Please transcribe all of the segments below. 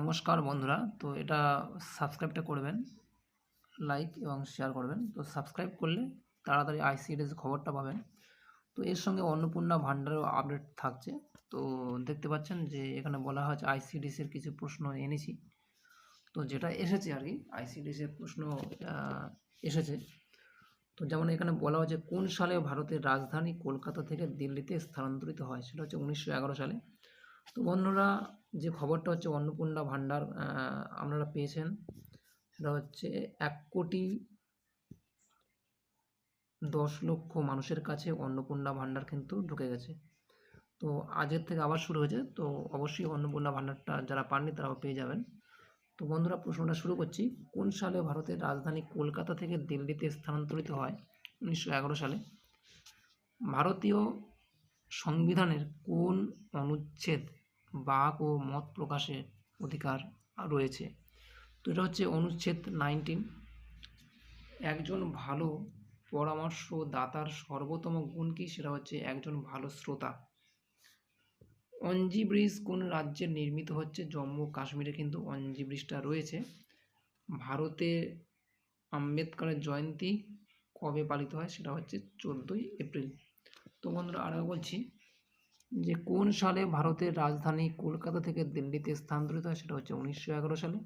নমস্কার বন্ধুরা। তো এটা সাবস্ক্রাইবটা করবেন, লাইক এবং শেয়ার করবেন। তো সাবস্ক্রাইব করলে তাড়াতাড়ি আইসিডিএস খবরটা পাবেন। তো এর সঙ্গে অন্নপূর্ণা ভান্ডারেরও আপডেট থাকছে। তো দেখতে পাচ্ছেন যে এখানে বলা হয়েছে আইসিডিএসের কিছু প্রশ্ন এনেছি। তো যেটা এসেছে আর কি, আইসিডিএসের প্রশ্ন এসেছে। তো যেমন এখানে বলা হয়েছে কোন সালে ভারতের রাজধানী কলকাতা থেকে দিল্লিতে স্থানান্তরিত হয়, সেটা হচ্ছে 1911 সালে। তো বন্ধুরা, যে খবরটা হচ্ছে অন্নপূর্ণা ভান্ডার আপনারা পেয়েছেন, সেটা হচ্ছে 1,10,00,000 মানুষের কাছে অন্নপূর্ণা ভান্ডার কিন্তু ঢুকে গেছে। তো আজকের থেকে আবার শুরু হয়েছে। তো অবশ্যই অন্নপূর্ণা ভান্ডারটা যারা পাননি তারাও পেয়ে যাবেন। তো বন্ধুরা, প্রশ্নটা শুরু করছি। কোন সালে ভারতের রাজধানী কলকাতা থেকে দিল্লিতে স্থানান্তরিত হয়? 1911 সালে। ভারতীয় সংবিধানের কোন অনুচ্ছেদ বাক ও মত প্রকাশের অধিকার রয়েছে? তো এটা হচ্ছে অনুচ্ছেদ 19। একজন ভালো পরামর্শদাতার সর্বোত্তম গুণ কি? সেটা হচ্ছে একজন ভালো শ্রোতা। অঞ্জি ব্রিজ কোন রাজ্যে নির্মিত হচ্ছে? জম্মু কাশ্মীরে কিন্তু অঞ্জি ব্রিজটা রয়েছে। ভারতে আম্বেদকরের জয়ন্তী কবে পালিত হয়? সেটা হচ্ছে 14ই এপ্রিল। তো বন্ধুরা, আরও বলছি যে কোন সালে ভারতের রাজধানী কলকাতা থেকে দিল্লিতে স্থানান্তরিত হয়? সেটা হচ্ছে 1911 সালে।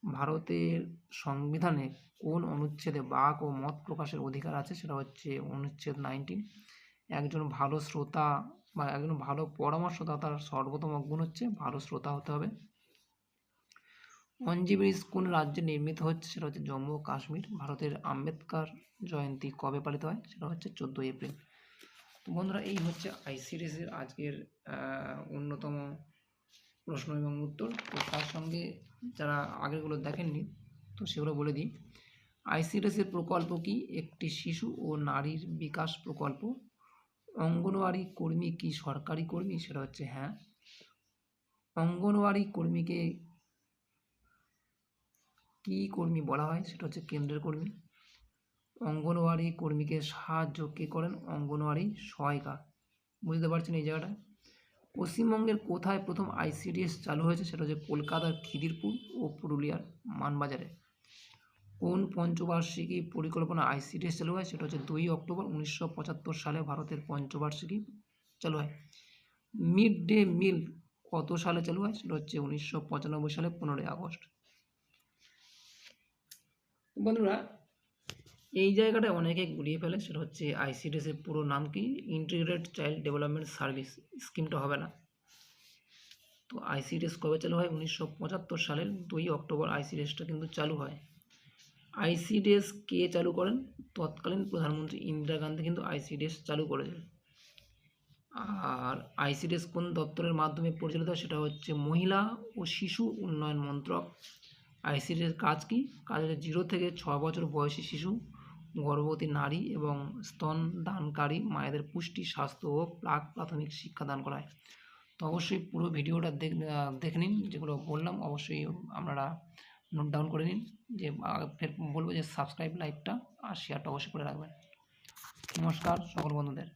ভারতের সংবিধানে কোন অনুচ্ছেদে বাক ও মত প্রকাশের অধিকার আছে? সেটা হচ্ছে অনুচ্ছেদ 19। একজন ভালো শ্রোতা বা একজন ভালো পরামর্শদাতার সর্বোত্তম গুণ হচ্ছে ভালো শ্রোতা হতে হবে। অঞ্জি ব্রিজ কোন রাজ্যে নির্মিত হচ্ছে? সেটা হচ্ছে জম্মু ও কাশ্মীর। ভারতের আম্বেদকর জয়ন্তী কবে পালিত হয়? সেটা হচ্ছে 14ই এপ্রিল। তো বন্ধুরা, এই হচ্ছে আইসিডিএসের আজকের অন্যতম প্রশ্ন এবং উত্তর। তো তার সঙ্গে যারা আগেরগুলো দেখেননি তো সেগুলো বলে দিই। আইসিডিএসের প্রকল্প কি? একটি শিশু ও নারীর বিকাশ প্রকল্প। অঙ্গনওয়াড়ি কর্মী কি সরকারি কর্মী? সেটা হচ্ছে হ্যাঁ। অঙ্গনওয়াড়ি কর্মীকে কি কর্মী বলা হয়? সেটা হচ্ছে কেন্দ্রের কর্মী। অঙ্গনওয়াড়ি কর্মীকে সাহায্য কে করেন? অঙ্গনওয়াড়ি সহায়িকা। বুঝতে পারছেন এই জায়গাটা? পশ্চিমবঙ্গের কোথায় প্রথম আইসিডিএস চালু হয়েছে? সেটা হচ্ছে কলকাতার খিদিরপুর ও পুরুলিয়ার মানবাজারে। কোন পঞ্চবার্ষিকী পরিকল্পনা আইসিডিএস চালু হয়? সেটা হচ্ছে 2 অক্টোবর 1975 সালে ভারতের পঞ্চবার্ষিকী চালু হয়। মিড ডে মিল কত সালে চালু হয়? সেটা হচ্ছে 1995 সালে 15ই আগস্ট। বন্ধুরা, এই জায়গাটায় অনেকে গুলিয়ে ফেলে, সেটা হচ্ছে আইসিডিএসের পুরো নাম কি? Integrated child development service. স্কিমটা হবে না। তো আইসিডিএস কবে চালু হয়? 1975 সালের 2 অক্টোবর আইসিডিএসটা কিন্তু চালু হয়। আইসিডিএস কে চালু করেন? তৎকালীন প্রধানমন্ত্রী ইন্দিরা গান্ধী কিন্তু আইসিডিএস চালু করেছেন। আর আইসিডিএস কোন দপ্তরের মাধ্যমে পরিচালিত হয়? সেটা হচ্ছে মহিলা ও শিশু উন্নয়ন মন্ত্রক। আইসিডিএস কাজ কি? কাজ হচ্ছে 0 থেকে 6 বছর বয়সী শিশু, গর্ভবতী নারী এবং স্তনদানকারী মায়েদের পুষ্টি, স্বাস্থ্য ও প্রাথমিক শিক্ষা দান করা হয়। তো অবশ্যই পুরো ভিডিওটা দেখে নিন। যেগুলো বললাম অবশ্যই আপনারা নোট ডাউন করে নিন। যে ফের বলবো যে সাবস্ক্রাইব, লাইকটা আর শেয়ারটা অবশ্যই করে রাখবেন। নমস্কার সকল বন্ধুদের।